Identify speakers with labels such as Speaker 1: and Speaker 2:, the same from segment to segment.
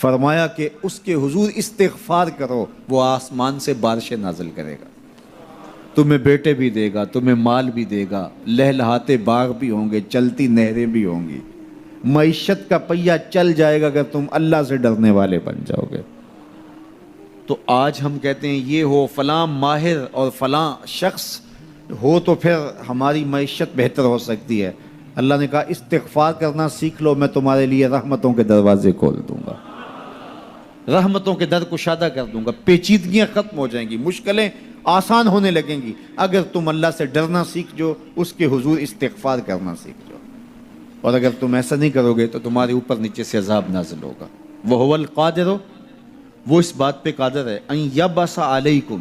Speaker 1: فرمایا کہ اس کے حضور استغفار کرو، وہ آسمان سے بارشیں نازل کرے گا، تمہیں بیٹے بھی دے گا، تمہیں مال بھی دے گا، لہلہاتے باغ بھی ہوں گے، چلتی نہریں بھی ہوں گی، معیشت کا پہیہ چل جائے گا اگر تم اللہ سے ڈرنے والے بن جاؤ گے۔ تو آج ہم کہتے ہیں یہ ہو فلاں ماہر اور فلاں شخص ہو تو پھر ہماری معیشت بہتر ہو سکتی ہے۔ اللہ نے کہا استغفار کرنا سیکھ لو، میں تمہارے لیے رحمتوں کے دروازے کھول دوں گا، رحمتوں کے در کشادہ کر دوں گا، پیچیدگیاں ختم ہو جائیں گی، مشکلیں آسان ہونے لگیں گی اگر تم اللہ سے ڈرنا سیکھ جو، اس کے حضور استغفار کرنا سیکھ جو۔ اور اگر تم ایسا نہیں کرو گے تو تمہارے اوپر نیچے سے عذاب نازل ہوگا۔ وَهُوَ الْقَادِرُ، وہ اس بات پہ قادر ہے، ان یبعث علیکم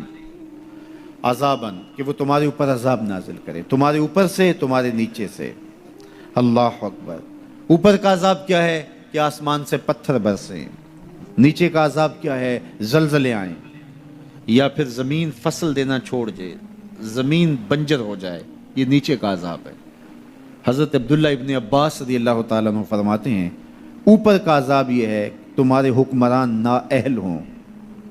Speaker 1: عذاباً، کہ وہ تمہارے اوپر عذاب نازل کرے، تمہارے اوپر سے، تمہارے نیچے سے۔ اللہ اکبر۔ اوپر کا عذاب کیا ہے کہ آسمان سے پتھر برسیں، نیچے کا عذاب کیا ہے زلزلے آئیں، یا پھر زمین فصل دینا چھوڑ جائے، زمین بنجر ہو جائے، یہ نیچے کا عذاب ہے۔ حضرت عبداللہ ابن عباس رضی اللہ تعالیٰ عنہ فرماتے ہیں اوپر کا عذاب یہ ہے تمہارے حکمران نااہل ہوں،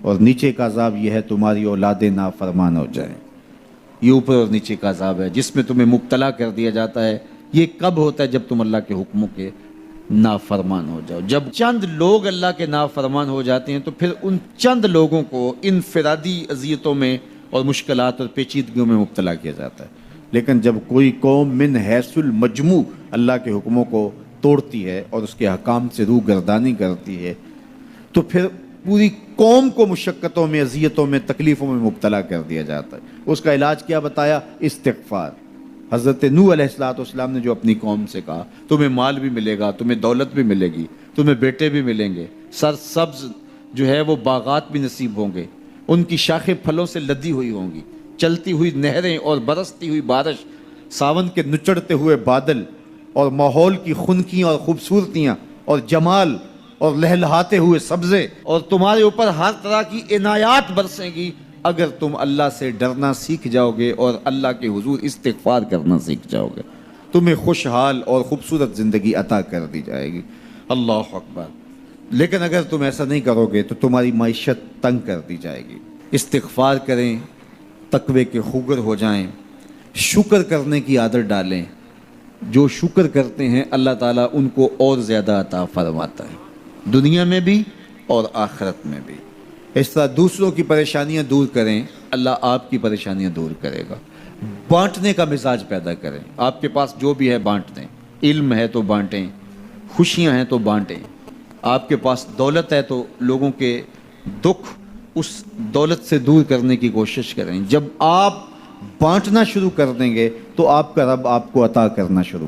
Speaker 1: اور نیچے کا عذاب یہ ہے تمہاری اولادیں نافرمان ہو جائیں۔ یہ اوپر اور نیچے کا عذاب ہے جس میں تمہیں مبتلا کر دیا جاتا ہے۔ یہ کب ہوتا ہے؟ جب تم اللہ کے حکموں کے نافرمان ہو جاؤ۔ جب چند لوگ اللہ کے نافرمان ہو جاتے ہیں تو پھر ان چند لوگوں کو انفرادی اذیتوں میں اور مشکلات اور پیچیدگیوں میں مبتلا کیا جاتا ہے۔ لیکن جب کوئی قوم من حیث المجموع اللہ کے حکموں کو توڑتی ہے اور اس کے حکام سے روح گردانی کرتی ہے تو پھر پوری قوم کو مشقتوں میں، اذیتوں میں، تکلیفوں میں مبتلا کر دیا جاتا ہے۔ اس کا علاج کیا بتایا؟ استغفار۔ حضرت نوح علیہ السلام نے جو اپنی قوم سے کہا تمہیں مال بھی ملے گا، تمہیں دولت بھی ملے گی، تمہیں بیٹے بھی ملیں گے، سرسبز جو ہے وہ باغات بھی نصیب ہوں گے، ان کی شاخیں پھلوں سے لدی ہوئی ہوں گی، چلتی ہوئی نہریں اور برستی ہوئی بارش، ساون کے نچڑتے ہوئے بادل، اور ماحول کی خنکیاں اور خوبصورتیاں اور جمال اور لہلہاتے ہوئے سبزے، اور تمہارے اوپر ہر طرح کی عنایات برسیں گی اگر تم اللہ سے ڈرنا سیکھ جاؤ گے اور اللہ کے حضور استغفار کرنا سیکھ جاؤ گے، تمہیں خوشحال اور خوبصورت زندگی عطا کر دی جائے گی۔ اللہ اکبر۔ لیکن اگر تم ایسا نہیں کرو گے تو تمہاری معیشت تنگ کر دی جائے گی۔ استغفار کریں، تقوی کے خوگر ہو جائیں، شکر کرنے کی عادت ڈالیں۔ جو شکر کرتے ہیں اللہ تعالیٰ ان کو اور زیادہ عطا فرماتا ہے، دنیا میں بھی اور آخرت میں بھی۔ اس طرح دوسروں کی پریشانیاں دور کریں، اللہ آپ کی پریشانیاں دور کرے گا۔ بانٹنے کا مزاج پیدا کریں، آپ کے پاس جو بھی ہے بانٹ دیں، علم ہے تو بانٹیں، خوشیاں ہیں تو بانٹیں، آپ کے پاس دولت ہے تو لوگوں کے دکھ اس دولت سے دور کرنے کی کوشش کریں۔ جب آپ بانٹنا شروع کر دیں گے تو آپ کا رب آپ کو عطا کرنا شروع